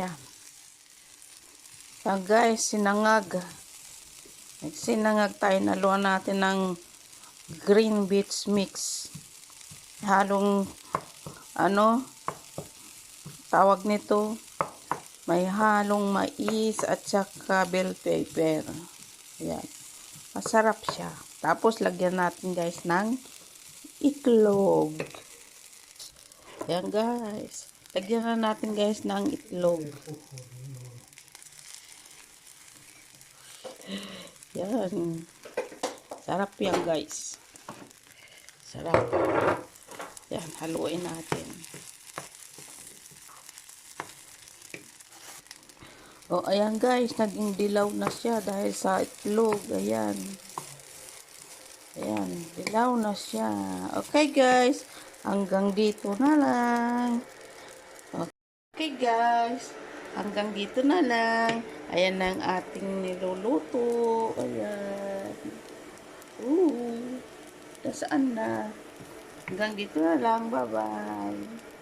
Yan. Yan guys, sinangag. Nagsinangag tayo. Naluan natin ng green beans mix. Halong, tawag nito, may halong mais at saka bell pepper. Yan. Masarap siya. Tapos, lagyan natin guys ng itlog. Yan guys. Lagyan na natin guys ng itlog. Yan. Sarap yan guys. Sarap. Yan. Haluin natin. O, ayan guys. Naging dilaw na siya dahil sa itlog. Ayan. Ayan. Dilaw na siya. Okay guys. Hanggang dito na lang. Okay guys, hanggang dito na lang. Ayan na ang ating niluluto. Ayan. Nasaan na? Hanggang dito na lang. Bye-bye.